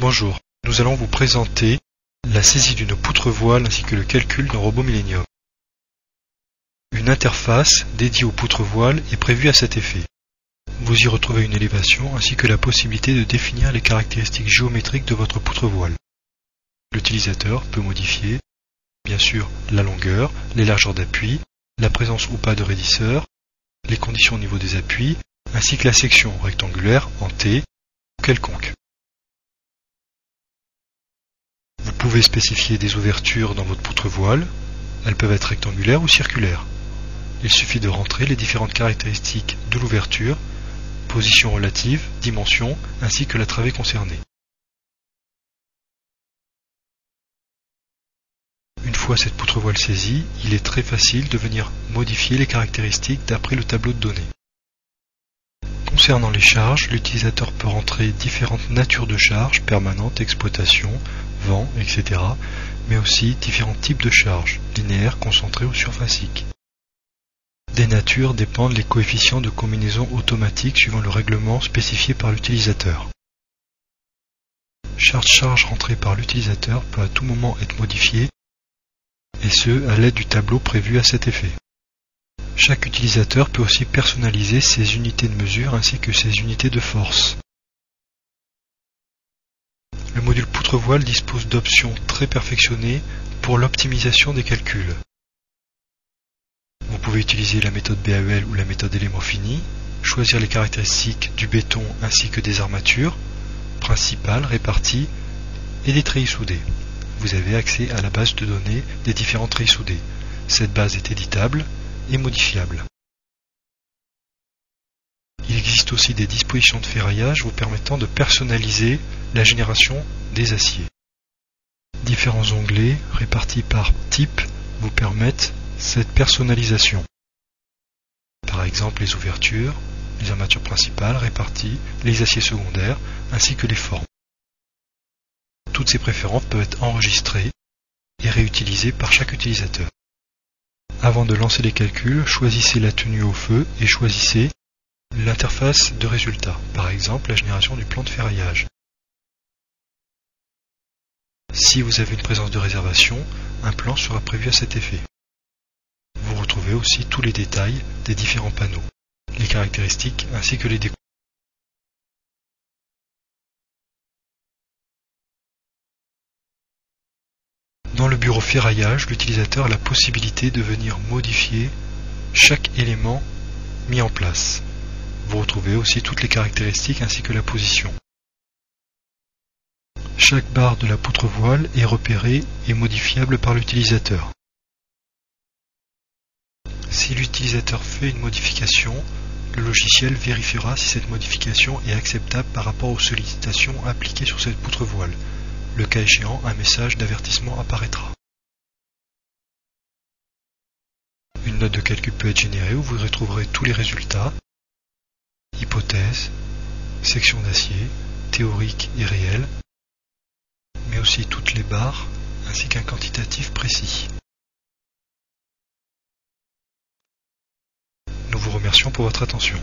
Bonjour, nous allons vous présenter la saisie d'une poutre-voile ainsi que le calcul d'un robot Millennium. Une interface dédiée aux poutres-voiles est prévue à cet effet. Vous y retrouvez une élévation ainsi que la possibilité de définir les caractéristiques géométriques de votre poutre-voile. L'utilisateur peut modifier, bien sûr, la longueur, les largeurs d'appui, la présence ou pas de raidisseur, les conditions au niveau des appuis, ainsi que la section rectangulaire en T ou quelconque. Vous pouvez spécifier des ouvertures dans votre poutre-voile, elles peuvent être rectangulaires ou circulaires. Il suffit de rentrer les différentes caractéristiques de l'ouverture, position relative, dimension, ainsi que la travée concernée. Une fois cette poutre-voile saisie, il est très facile de venir modifier les caractéristiques d'après le tableau de données. Concernant les charges, l'utilisateur peut rentrer différentes natures de charges, permanentes, exploitation, vent, etc., mais aussi différents types de charges, linéaires, concentrées ou surfaciques. Des natures dépendent les coefficients de combinaison automatique suivant le règlement spécifié par l'utilisateur. Chaque charge rentrée par l'utilisateur peut à tout moment être modifiée, et ce, à l'aide du tableau prévu à cet effet. Chaque utilisateur peut aussi personnaliser ses unités de mesure ainsi que ses unités de force. Le module poutre-voile dispose d'options très perfectionnées pour l'optimisation des calculs. Vous pouvez utiliser la méthode BAEL ou la méthode élément fini, choisir les caractéristiques du béton ainsi que des armatures, principales, réparties et des treillis soudés. Vous avez accès à la base de données des différents treillis soudés. Cette base est éditable et modifiable. Il existe aussi des dispositions de ferraillage vous permettant de personnaliser la génération des aciers. Différents onglets répartis par type vous permettent cette personnalisation. Par exemple les ouvertures, les armatures principales réparties, les aciers secondaires ainsi que les formes. Toutes ces préférences peuvent être enregistrées et réutilisées par chaque utilisateur. Avant de lancer les calculs, choisissez la tenue au feu et choisissez l'interface de résultat, par exemple la génération du plan de ferraillage. Si vous avez une présence de réservation, un plan sera prévu à cet effet. Vous retrouvez aussi tous les détails des différents panneaux, les caractéristiques ainsi que les découpes. Dans le bureau ferraillage, l'utilisateur a la possibilité de venir modifier chaque élément mis en place. Vous retrouvez aussi toutes les caractéristiques ainsi que la position. Chaque barre de la poutre-voile est repérée et modifiable par l'utilisateur. Si l'utilisateur fait une modification, le logiciel vérifiera si cette modification est acceptable par rapport aux sollicitations appliquées sur cette poutre-voile. Le cas échéant, un message d'avertissement apparaîtra. Une note de calcul peut être générée où vous retrouverez tous les résultats, hypothèses, sections d'acier, théoriques et réelles, mais aussi toutes les barres ainsi qu'un quantitatif précis. Nous vous remercions pour votre attention.